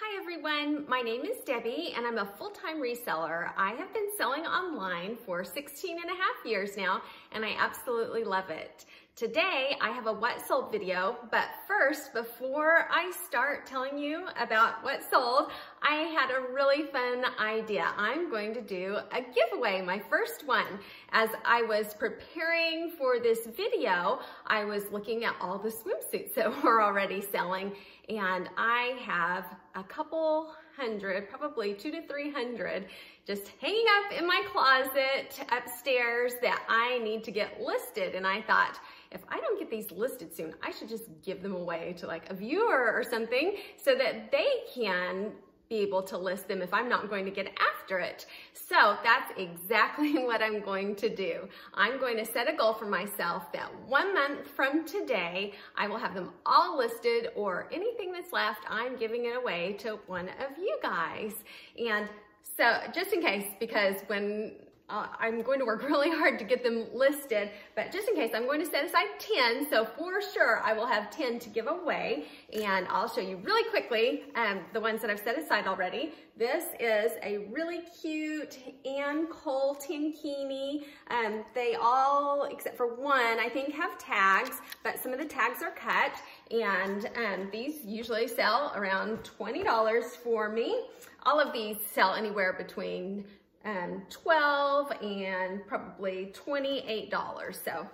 Hi everyone, my name is Debbie and I'm a full-time reseller. I have been selling online for 16 and a half years now and I absolutely love it. Today I have a what sold video, but first, before I start telling you about what sold, I had a really fun idea. I'm going to do a giveaway, my first one. As I was preparing for this video, I was looking at all the swimsuits that were already selling, and I have a couple hundred, probably 200 to 300, just hanging up in my closet upstairs that I need to get listed. And I thought, if I don't get these listed soon, I should just give them away to like a viewer or something so that they can be able to list them if I'm not going to get after it. So that's exactly what I'm going to do. I'm going to set a goal for myself that 1 month from today, I will have them all listed, or anything that's left, I'm giving it away to one of you guys. And so just in case, because when I'm going to work really hard to get them listed, but just in case, I'm going to set aside 10. So for sure, I will have 10 to give away. And I'll show you really quickly the ones that I've set aside already. This is a really cute Ann Cole tankini. They all, except for one, I think have tags, but some of the tags are cut. And these usually sell around $20 for me. All of these sell anywhere between $12 and probably $28. So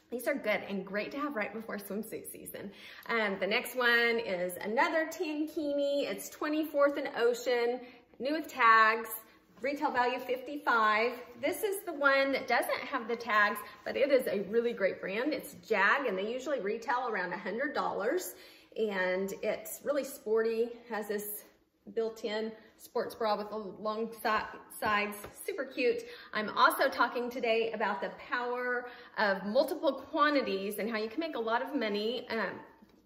these are good and great to have right before swimsuit season. The next one is another tankini. It's 24th and Ocean, new with tags, retail value $55. This is the one that doesn't have the tags, but it is a really great brand. It's Jag, and they usually retail around $100. And it's really sporty, has this built-in sports bra with the long sides, super cute. I'm also talking today about the power of multiple quantities and how you can make a lot of money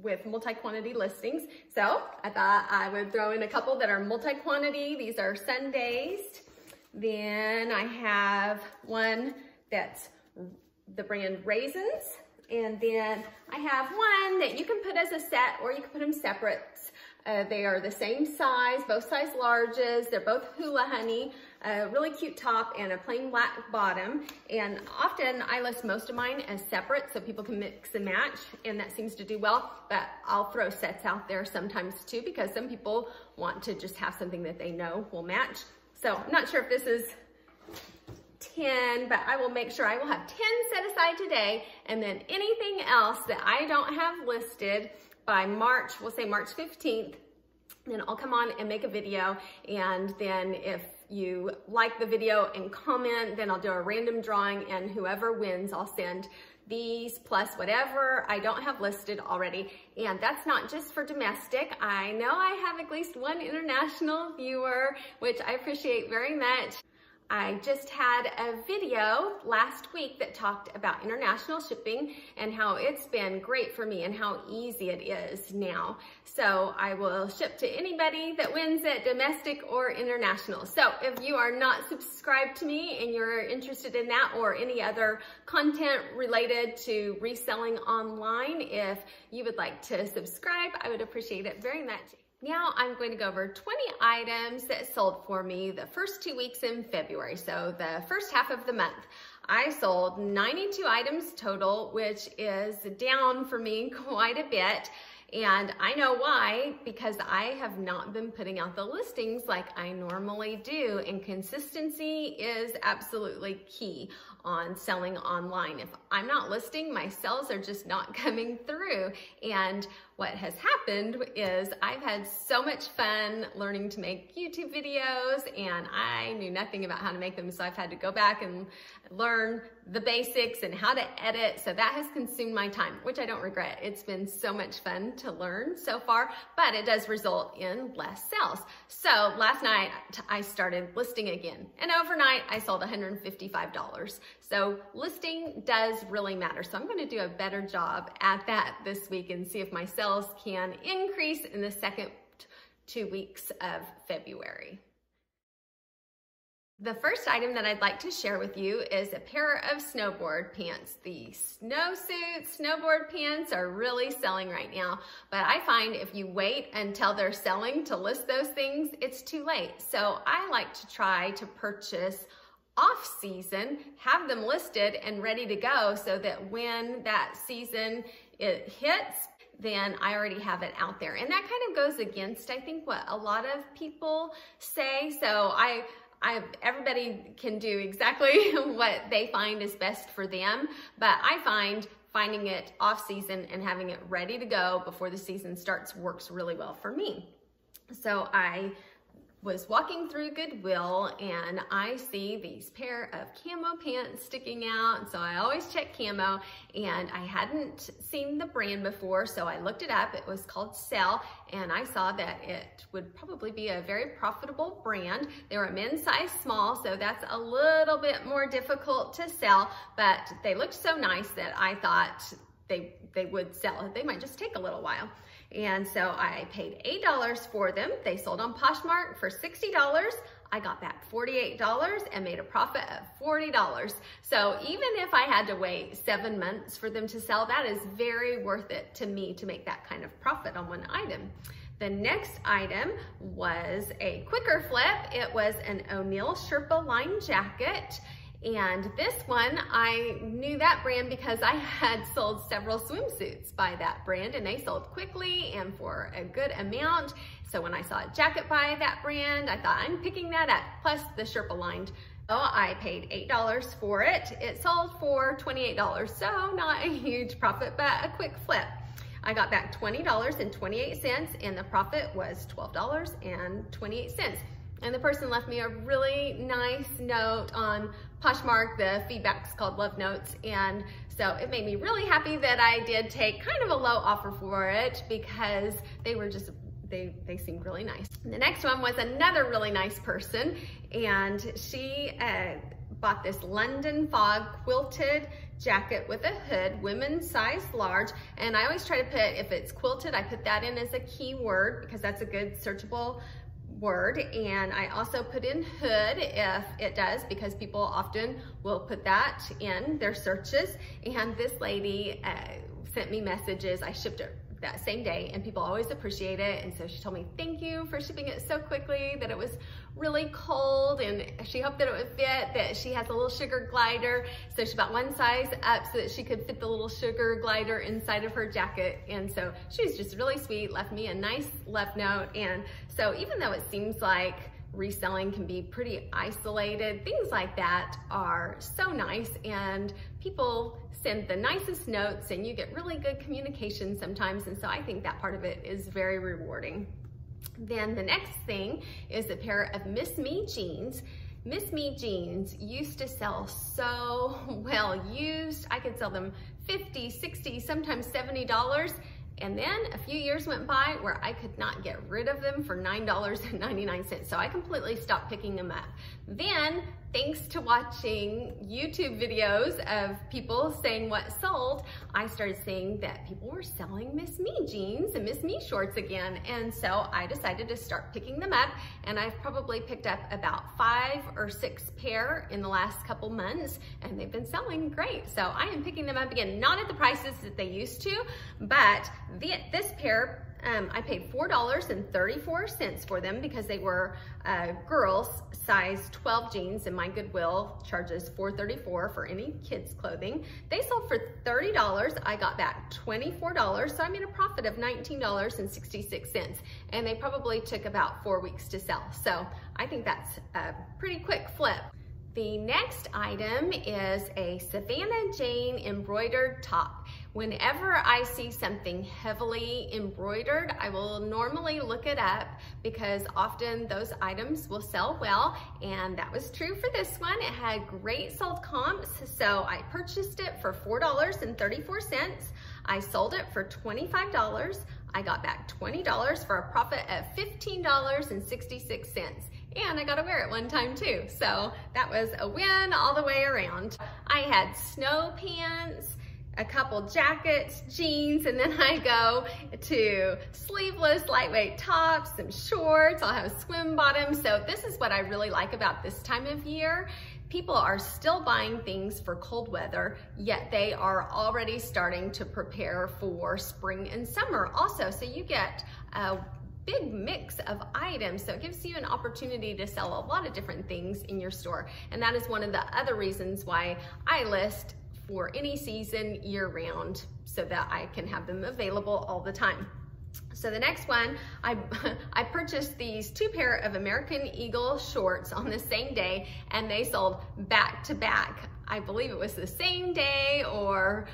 with multi-quantity listings. So I thought I would throw in a couple that are multi-quantity. These are Sundays. Then I have one that's the brand Raisins. And then I have one that you can put as a set, or you can put them separate. They are the same size, both size larges. They're both Hula Honey, a really cute top and a plain black bottom. And often I list most of mine as separate so people can mix and match, and that seems to do well. But I'll throw sets out there sometimes too, because some people want to just have something that they know will match. So I'm not sure if this is 10, but I will make sure I will have 10 set aside today, and then anything else that I don't have listed by March, we'll say March 15th, then I'll come on and make a video. And then if you like the video and comment, then I'll do a random drawing, and whoever wins, I'll send these plus whatever I don't have listed already. And that's not just for domestic. I know I have at least one international viewer, which I appreciate very much. I just had a video last week that talked about international shipping and how it's been great for me and how easy it is now. So I will ship to anybody that wins it, domestic or international. So if you are not subscribed to me and you're interested in that or any other content related to reselling online, if you would like to subscribe, I would appreciate it very much. Now I'm going to go over 20 items that sold for me the first 2 weeks in February, so the first half of the month. I sold 92 items total, which is down for me quite a bit. And I know why, because I have not been putting out the listings like I normally do, and consistency is absolutely key on selling online. If I'm not listing, my sales are just not coming through. And what has happened is I've had so much fun learning to make YouTube videos, and I knew nothing about how to make them, so I've had to go back and learn the basics and how to edit. So that has consumed my time, which I don't regret. It's been so much fun to learn so far, but it does result in less sales. So last night I started listing again, and overnight I sold $155. So listing does really matter. So I'm going to do a better job at that this week and see if my sales can increase in the second 2 weeks of February. The first item that I'd like to share with you is a pair of snowboard pants. The snowsuit snowboard pants are really selling right now, but I find if you wait until they're selling to list those things, it's too late. So I like to try to purchase off season, have them listed and ready to go so that when that season it hits, then I already have it out there. And that kind of goes against, I think, what a lot of people say. So everybody can do exactly what they find is best for them, but I find finding it off season and having it ready to go before the season starts works really well for me. So I was walking through Goodwill and I see these pair of camo pants sticking out. So I always check camo, and I hadn't seen the brand before, so I looked it up. It was called Sell, and I saw that it would probably be a very profitable brand. They were a men's size small, so that's a little bit more difficult to sell, but they looked so nice that I thought they would sell. They might just take a little while. And so I paid $8 for them. They sold on Poshmark for $60. I got back $48 and made a profit of $40. So even if I had to wait 7 months for them to sell, that is very worth it to me to make that kind of profit on one item. The next item was a quicker flip. It was an O'Neill Sherpa line jacket. And this one, I knew that brand because I had sold several swimsuits by that brand, and they sold quickly and for a good amount. So when I saw a jacket by that brand, I thought, I'm picking that up, plus the Sherpa lined. So I paid $8 for it. It sold for $28, so not a huge profit, but a quick flip. I got back $20.28, and the profit was $12.28. And the person left me a really nice note on Poshmark. The feedback's called Love Notes. And so it made me really happy that I did take kind of a low offer for it, because they were just, they seemed really nice. And the next one was another really nice person, and she bought this London Fog quilted jacket with a hood, women's size large. And I always try to put, if it's quilted, I put that in as a keyword because that's a good searchable word. And I also put in hood if it does, because people often will put that in their searches. And this lady sent me messages. I shipped it that same day, and people always appreciate it. And so she told me, thank you for shipping it so quickly, that it was really cold, and she hoped that it would fit, that she has a little sugar glider. So she bought one size up so that she could fit the little sugar glider inside of her jacket. And so she was just really sweet, left me a nice love note. And so even though it seems like reselling can be pretty isolated, things like that are so nice, and people send the nicest notes and you get really good communication sometimes. And so I think that part of it is very rewarding. Then the next thing is a pair of Miss Me jeans. Miss Me jeans used to sell so well used. I could sell them $50, $60, sometimes $70. And then a few years went by where I could not get rid of them for $9.99. So I completely stopped picking them up. Then, thanks to watching YouTube videos of people saying what sold, I started seeing that people were selling Miss Me jeans and Miss Me shorts again. And so I decided to start picking them up. And I've probably picked up about 5 or 6 pair in the last couple months, and they've been selling great. So I am picking them up again, not at the prices that they used to, but this pair, I paid $4.34 for them because they were girls size 12 jeans, and my Goodwill charges $4.34 for any kids clothing. They sold for $30. I got back $24, so I made a profit of $19.66, and they probably took about 4 weeks to sell. So I think that's a pretty quick flip. The next item is a Savannah Jane embroidered top. Whenever I see something heavily embroidered, I will normally look it up because often those items will sell well, and that was true for this one. It had great sold comps, so I purchased it for $4.34. I sold it for $25. I got back $20 for a profit of $15.66. And I got to wear it one time too. So that was a win all the way around. I had snow pants, a couple jackets, jeans, and then I go to sleeveless, lightweight tops, some shorts. I'll have swim bottoms. So this is what I really like about this time of year. People are still buying things for cold weather, yet they are already starting to prepare for spring and summer also. So you get a big mix of items, so it gives you an opportunity to sell a lot of different things in your store. And that is one of the other reasons why I list for any season year-round, so that I can have them available all the time. So the next one, I purchased these 2 pair of American Eagle shorts on the same day, and they sold back to back. I believe it was the same day or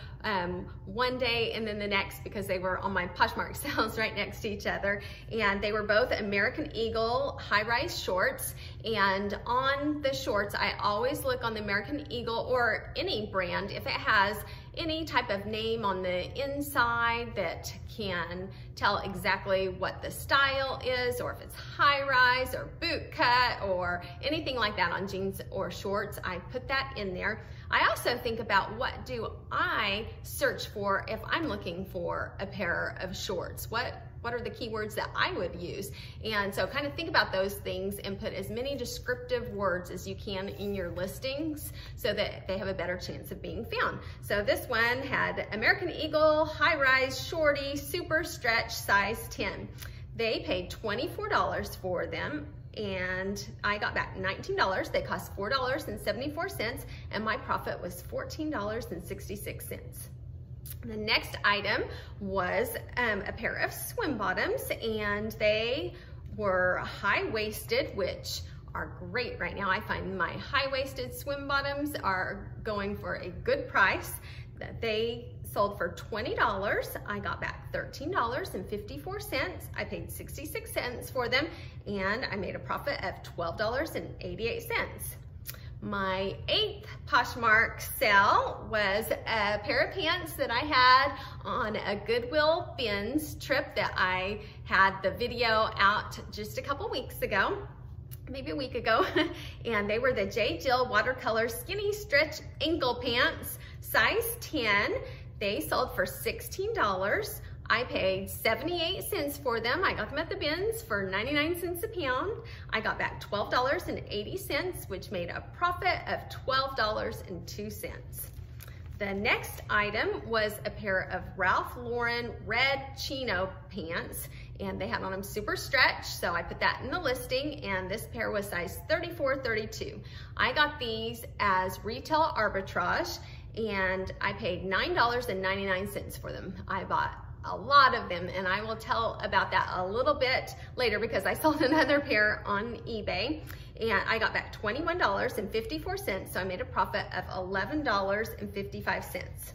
one day and then the next, because they were on my Poshmark sales right next to each other. And they were both American Eagle high-rise shorts. And on the shorts, I always look on the American Eagle or any brand if it has any type of name on the inside that can tell exactly what the style is, or if it's high rise or boot cut or anything like that on jeans or shorts, I put that in there. I also think about what do I search for if I'm looking for a pair of shorts. What are the keywords that I would use? And so kind of think about those things and put as many descriptive words as you can in your listings so that they have a better chance of being found. So this one had American Eagle, high-rise, shorty, super stretch, size 10. They paid $24 for them, and I got back $19. They cost $4.74, and my profit was $14.66. The next item was a pair of swim bottoms, and they were high-waisted, which are great right now. I find my high-waisted swim bottoms are going for a good price. They sold for $20. I got back $13.54. I paid 66 cents for them, and I made a profit of $12.88. My 8th Poshmark sale was a pair of pants that I had on a Goodwill bins trip that I had the video out just a couple weeks ago, maybe a week ago, and they were the J. Jill watercolor skinny stretch ankle pants, size 10. They sold for $16. I paid 78 cents for them. I got them at the bins for 99 cents a pound. I got back $12.80, which made a profit of $12.02. The next item was a pair of Ralph Lauren red chino pants, and they had on them super stretch, so I put that in the listing, and this pair was size 34-32. I got these as retail arbitrage, and I paid $9.99 for them. I bought a lot of them, and I will tell about that a little bit later because I sold another pair on eBay, and I got back $21.54, so I made a profit of $11.55.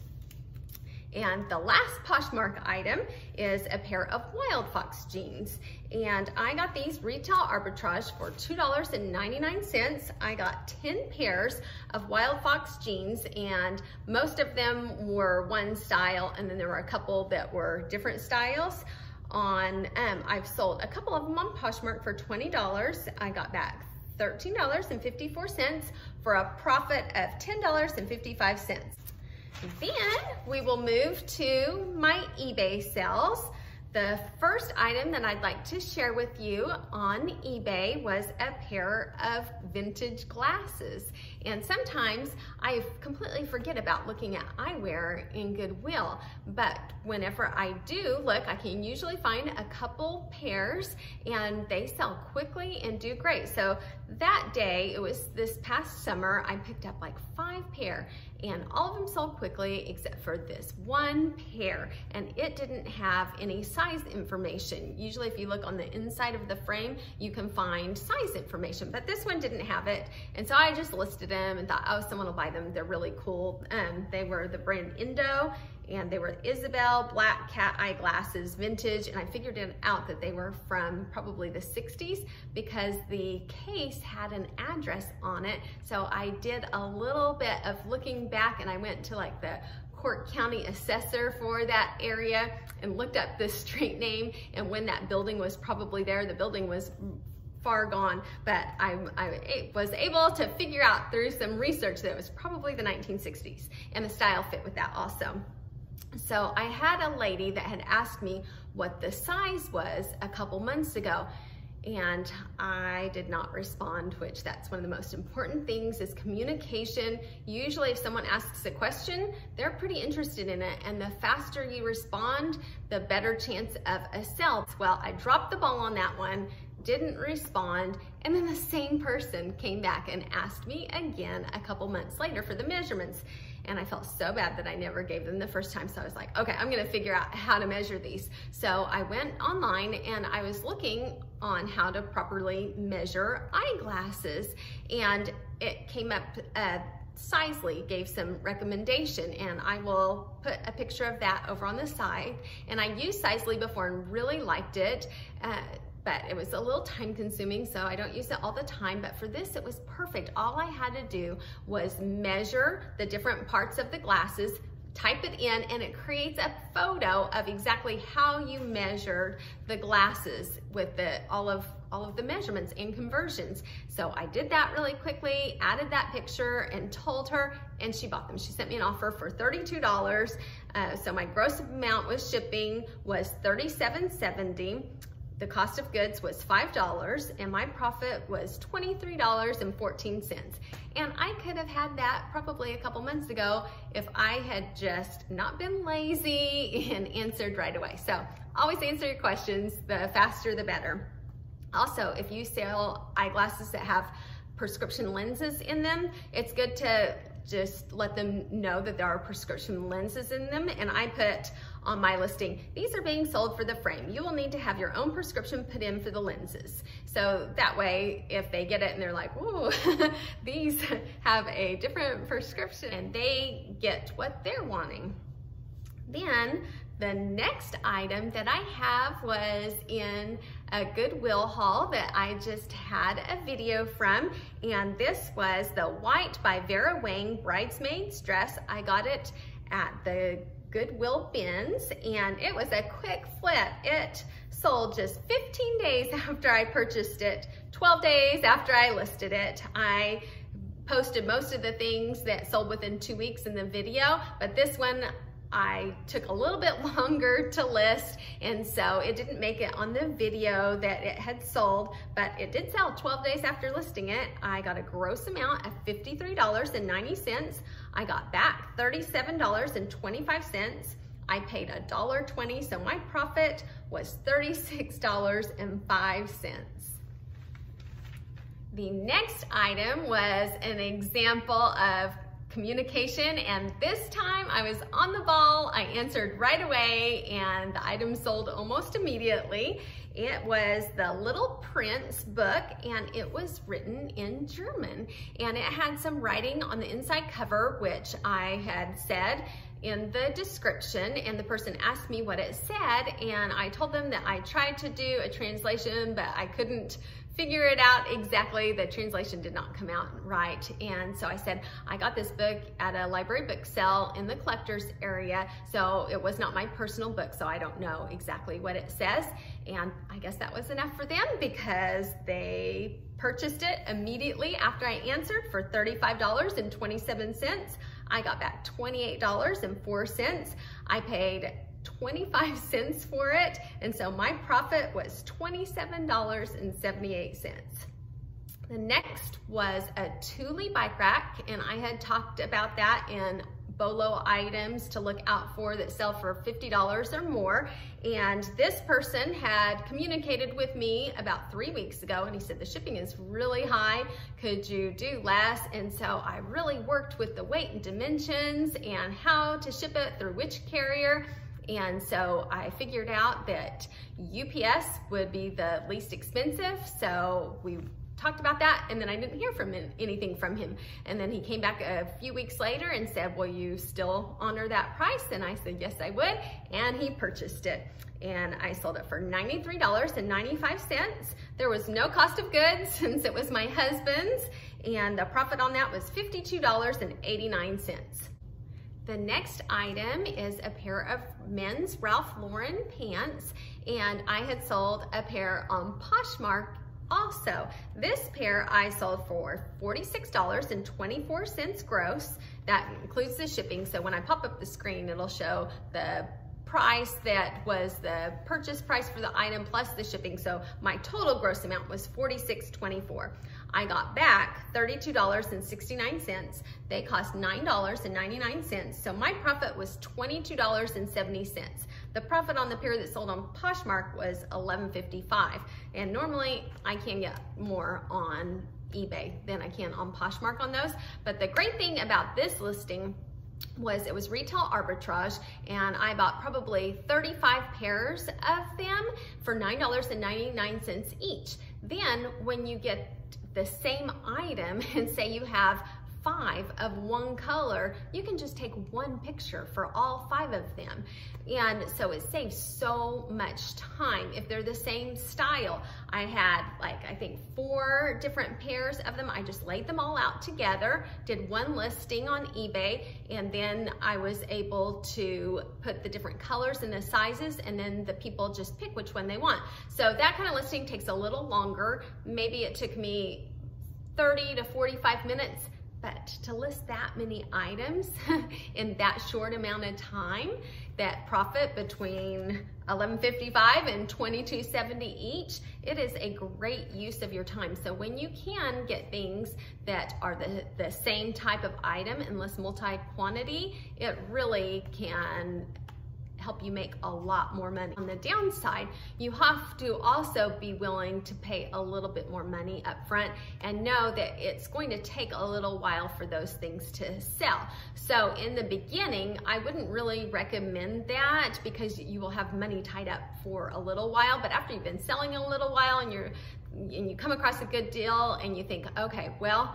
And the last Poshmark item is a pair of Wild Fox jeans. And I got these retail arbitrage for $2.99. I got 10 pairs of Wild Fox jeans, and most of them were one style, and then there were a couple that were different styles. I've sold a couple of them on Poshmark for $20. I got back $13.54 for a profit of $10.55. Then we will move to my eBay sales. The first item that I'd like to share with you on eBay was a pair of vintage glasses. And sometimes I completely forget about looking at eyewear in Goodwill, but whenever I do look, I can usually find a couple pairs, and they sell quickly and do great. So that day, it was this past summer, I picked up like 5 pair, and all of them sold quickly except for this one pair, and it didn't have any size information. Usually if you look on the inside of the frame, you can find size information, but this one didn't have it. And so I just listed them and thought, oh, someone will buy them. They're really cool. They were the brand Indo, and they were Isabel black cat eye glasses, vintage, and I figured it out that they were from probably the 60s because the case had an address on it. So I did a little bit of looking back, and I went to like the Cork County assessor for that area and looked up the street name and when that building was probably there. The building was far gone, but I was able to figure out through some research that it was probably the 1960s, and the style fit with that also. So I had a lady that had asked me what the size was a couple months ago, and I did not respond, which that's one of the most important things is communication. Usually if someone asks a question, they're pretty interested in it, and the faster you respond, the better chance of a sale. Well, I dropped the ball on that one, didn't respond, and then the same person came back and asked me again a couple months later for the measurements. And I felt so bad that I never gave them the first time. So I was like, okay, I'm gonna figure out how to measure these. So I went online and I was looking on how to properly measure eyeglasses. And it came up, Sizely gave some recommendation, and I will put a picture of that over on the side. And I used Sizely before and really liked it. But it was a little time consuming, so I don't use it all the time, but for this, it was perfect. All I had to do was measure the different parts of the glasses, type it in, and it creates a photo of exactly how you measured the glasses with all of the measurements and conversions. So I did that really quickly, added that picture and told her, and she bought them. She sent me an offer for $32. So my gross amount with shipping was $37.70. The cost of goods was $5, and my profit was $23.14. And I could have had that probably a couple months ago if I had just not been lazy and answered right away. So always answer your questions, the faster the better. Also, if you sell eyeglasses that have prescription lenses in them, it's good to just let them know that there are prescription lenses in them. And I put on my listing, these are being sold for the frame. You will need to have your own prescription put in for the lenses. So that way, if they get it and they're like, ooh, these have a different prescription, and they get what they're wanting. Then the next item that I have was in a Goodwill haul that I just had a video from, and this was the White by Vera Wang Bridesmaid's dress. I got it at the Goodwill bins, and it was a quick flip. It sold just 15 days after I purchased it, 12 days after I listed it. I posted most of the things that sold within 2 weeks in the video, but this one I took a little bit longer to list, and so it didn't make it on the video that it had sold, but it did sell 12 days after listing it. I got a gross amount of $53.90. I got back $37.25. I paid $1.20, so my profit was $36.05. The next item was an example of communication, and this time I was on the ball. I answered right away, and the item sold almost immediately. It was the Little Prince book, and it was written in German, and it had some writing on the inside cover, which I had said in the description, and the person asked me what it said, and I told them that I tried to do a translation, but I couldn't figure it out exactly. The translation did not come out right. And so I said, I got this book at a library book sale in the collector's area, so it was not my personal book, so I don't know exactly what it says. And I guess that was enough for them because they purchased it immediately after I answered for $35.27. I got back $28.04. I paid 25 cents for it, and so my profit was $27.78. The next was a Thule bike rack, and I had talked about that in BOLO items to look out for that sell for $50 or more. And this person had communicated with me about 3 weeks ago, and he said the shipping is really high. Could you do less? And so I really worked with the weight and dimensions and how to ship it through which carrier. And so I figured out that UPS would be the least expensive. So we talked about that, and then I didn't hear anything from him. And then he came back a few weeks later and said, will you still honor that price? And I said, yes, I would. And he purchased it. And I sold it for $93.95. There was no cost of goods since it was my husband's. And the profit on that was $52.89. The next item is a pair of men's Ralph Lauren pants, and I had sold a pair on Poshmark also. This pair I sold for $46.24 gross. that includes the shipping. So when I pop up the screen, it'll show the price that was the purchase price for the item plus the shipping. So my total gross amount was $46.24. I got back $32.69. They cost $9.99. So my profit was $22.70. The profit on the pair that sold on Poshmark was $11.55. And normally I can get more on eBay than I can on Poshmark on those. But the great thing about this listing was it was retail arbitrage, and I bought probably 35 pairs of them for $9.99 each. Then when you get the same item and say you have 5 of one color, you can just take one picture for all 5 of them. And so it saves so much time. If they're the same style, I had like, I think 4 different pairs of them. I just laid them all out together, did one listing on eBay, and then I was able to put the different colors and the sizes, and then the people just pick which one they want. So that kind of listing takes a little longer. Maybe it took me 30 to 45 minutes. But to list that many items in that short amount of time, that profit between $11.55 and $22.70 each, it is a great use of your time. So when you can get things that are the same type of item and less multi-quantity, it really can help you make a lot more money. On the downside, you have to also be willing to pay a little bit more money up front and know that it's going to take a little while for those things to sell. So in the beginning, I wouldn't really recommend that because you will have money tied up for a little while. But after you've been selling a little while and you come across a good deal and you think, okay, well,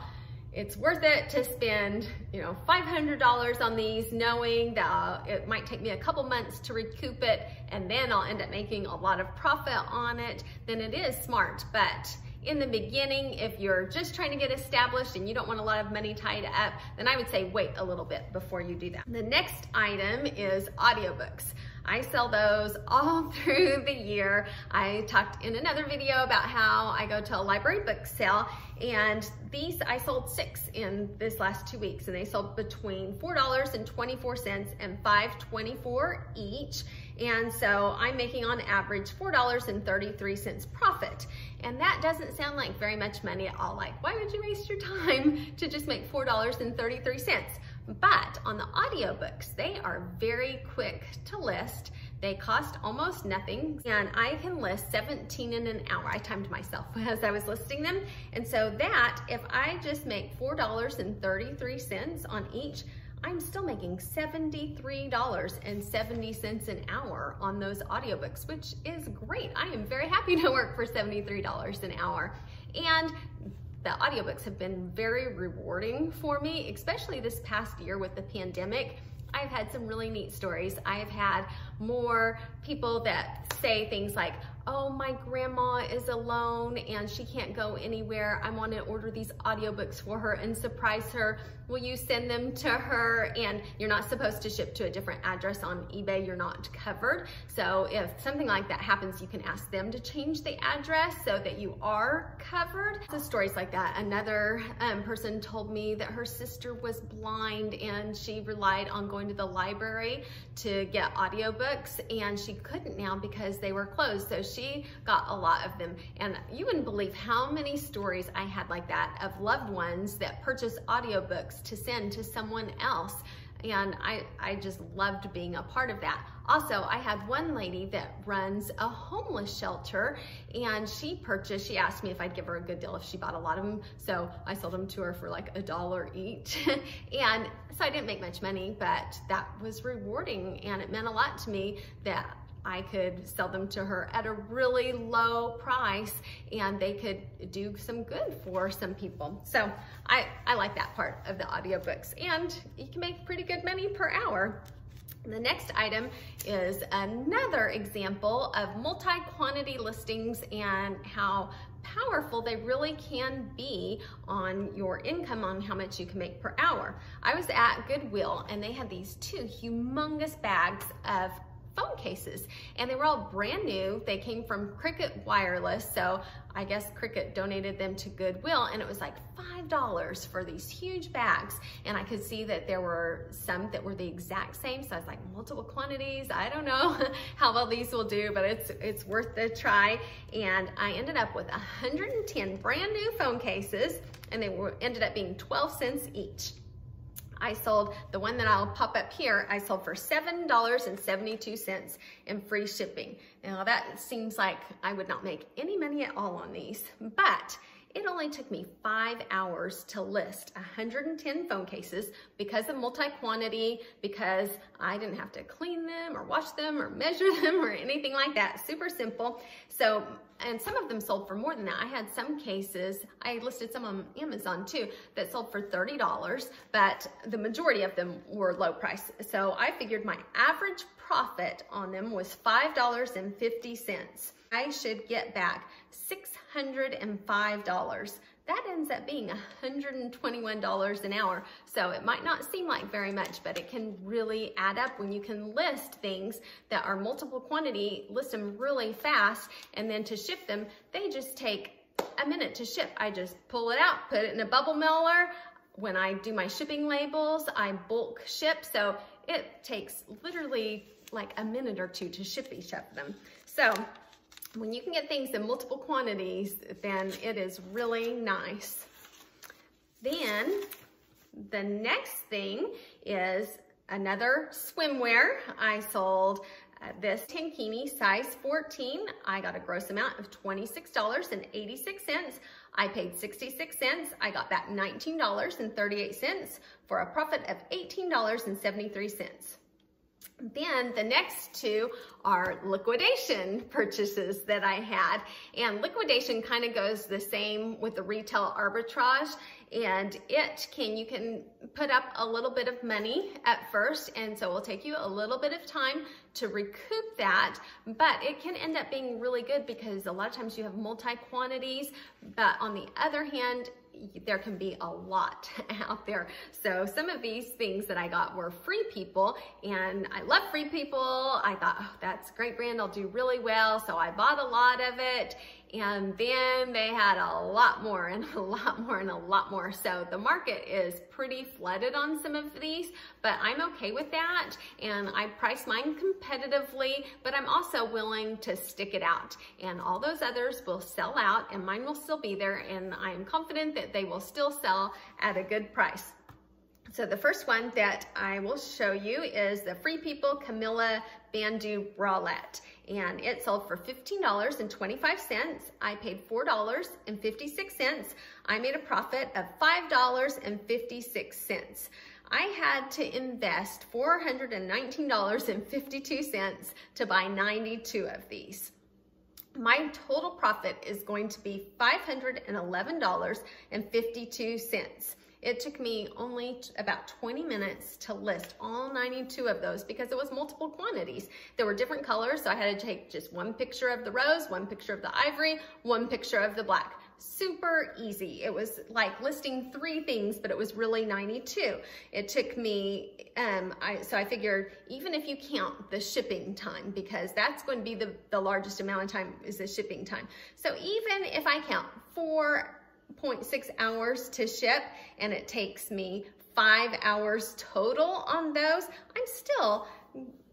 it's worth it to spend, $500 on these, knowing that it might take me a couple months to recoup it, and then I'll end up making a lot of profit on it, then it is smart. But in the beginning, if you're just trying to get established and you don't want a lot of money tied up, then I would say wait a little bit before you do that. The next item is audiobooks. I sell those all through the year. I talked in another video about how I go to a library book sale, and these I sold 6 in this last 2 weeks, and they sold between $4.24 and $5.24 each. And so I'm making on average $4.33 profit. And that doesn't sound like very much money at all. Like, why would you waste your time to just make $4.33? But on the audiobooks, they are very quick to list. They cost almost nothing, and I can list 17 in an hour. I timed myself as I was listing them. And so that, if I just make $4.33 on each, I'm still making $73.70 an hour on those audiobooks, which is great. I am very happy to work for $73 an hour. And the audiobooks have been very rewarding for me, especially this past year with the pandemic. I've had some really neat stories. I've had more people that say things like, oh, my grandma is alone and she can't go anywhere. I want to order these audiobooks for her and surprise her. Will you send them to her? And you're not supposed to ship to a different address on eBay. You're not covered. So if something like that happens, you can ask them to change the address so that you are covered. So stories like that. Another person told me that her sister was blind and she relied on going to the library to get audiobooks, and she couldn't now because they were closed. So she got a lot of them. And you wouldn't believe how many stories I had like that of loved ones that purchased audiobooks to send to someone else. And I just loved being a part of that. Also, I had one lady that runs a homeless shelter, and she asked me if I'd give her a good deal if she bought a lot of them. So I sold them to her for like $1 each. And so I didn't make much money, but that was rewarding, and it meant a lot to me that I could sell them to her at a really low price, and they could do some good for some people. So I like that part of the audiobooks, and you can make pretty good money per hour. The next item is another example of multi-quantity listings and how powerful they really can be on your income, on how much you can make per hour. I was at Goodwill, and they had these 2 humongous bags of phone cases, and they were all brand new. They came from Cricket Wireless, so I guess Cricket donated them to Goodwill, and it was like $5 for these huge bags. And I could see that there were some that were the exact same, so I was like, multiple quantities, I don't know how well these will do, but it's worth the try. And I ended up with 110 brand new phone cases, and they ended up being 12 cents each. I sold the one that I'll pop up here, I sold for $7.72 in free shipping. Now that seems like I would not make any money at all on these, but it only took me 5 hours to list 110 phone cases because of multi-quantity, because I didn't have to clean them or wash them or measure them or anything like that. Super simple. So, and some of them sold for more than that. I had some cases, I listed some on Amazon too, that sold for $30, but the majority of them were low price. So I figured my average profit on them was $5.50. I should get back $605. That ends up being $121 an hour. So it might not seem like very much, but it can really add up when you can list things that are multiple quantity, list them really fast, and then to ship them, they just take a minute to ship. I just pull it out, put it in a bubble mailer. When I do my shipping labels, I bulk ship, so it takes literally like a minute or two to ship each of them. So when you can get things in multiple quantities, then it is really nice. Then the next thing is another swimwear. I sold this tankini size 14. I got a gross amount of $26.86. I paid 66 cents. I got back $19.38 for a profit of $18.73. Then the next two are liquidation purchases that I had. And liquidation kind of goes the same with the retail arbitrage. And you can put up a little bit of money at first, and so it will take you a little bit of time to recoup that, but it can end up being really good because a lot of times you have multi-quantities, but on the other hand, there can be a lot out there. So some of these things that I got were Free People, and I love Free People. I thought, oh, that's a great brand, I'll do really well. So I bought a lot of it, and then they had a lot more and a lot more and a lot more. So the market is pretty flooded on some of these, but I'm okay with that. And I price mine competitively, but I'm also willing to stick it out. And all those others will sell out and mine will still be there. And I am confident that they will still sell at a good price. So the first one that I will show you is the Free People Camilla Bandeau Bralette, and it sold for $15.25. I paid $4.56. I made a profit of $5.56. I had to invest $419.52 to buy 92 of these. My total profit is going to be $511.52. It took me only about 20 minutes to list all 92 of those because it was multiple quantities. There were different colors, so I had to take just one picture of the rose, one picture of the ivory, one picture of the black. Super easy. It was like listing 3 things, but it was really 92. It took me, so I figured even if you count the shipping time, because that's going to be the largest amount of time is the shipping time. So even if I count 4.6 hours to ship and it takes me 5 hours total on those, I'm still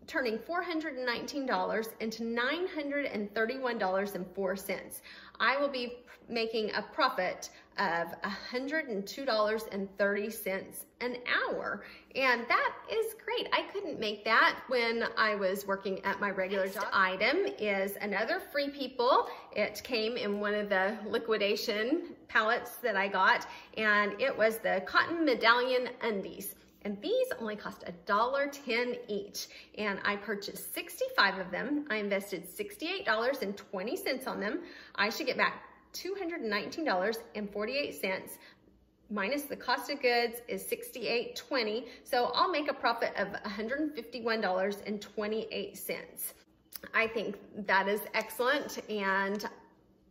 turning $419 into $931.04. I will be making a profit of $102.30 an hour. And that is great. I couldn't make that when I was working at my regular job. Item is another Free People. It came in one of the liquidation pallets that I got, and it was the cotton medallion undies. And these only cost $1.10 each. And I purchased 65 of them. I invested $68.20 on them. I should get back $219.48. Minus the cost of goods is $68.20. So I'll make a profit of $151.28. I think that is excellent. And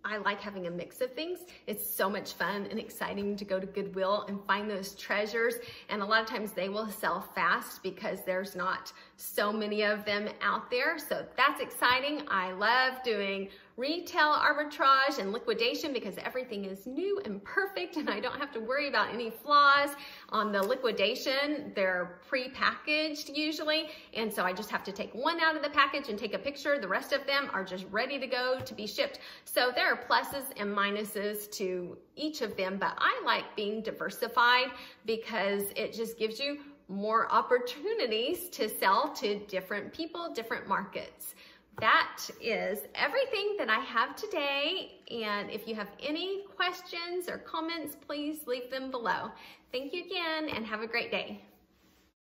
I like having a mix of things. It's so much fun and exciting to go to Goodwill and find those treasures. And a lot of times they will sell fast because there's not so many of them out there. So that's exciting. I love doing retail arbitrage and liquidation because everything is new and perfect and I don't have to worry about any flaws. On the liquidation, they're pre-packaged usually, and so I just have to take one out of the package and take a picture. The rest of them are just ready to go to be shipped. So there are pluses and minuses to each of them, but I like being diversified because it just gives you more opportunities to sell to different people, different markets. That is everything that I have today. And if you have any questions or comments, please leave them below. Thank you again and have a great day.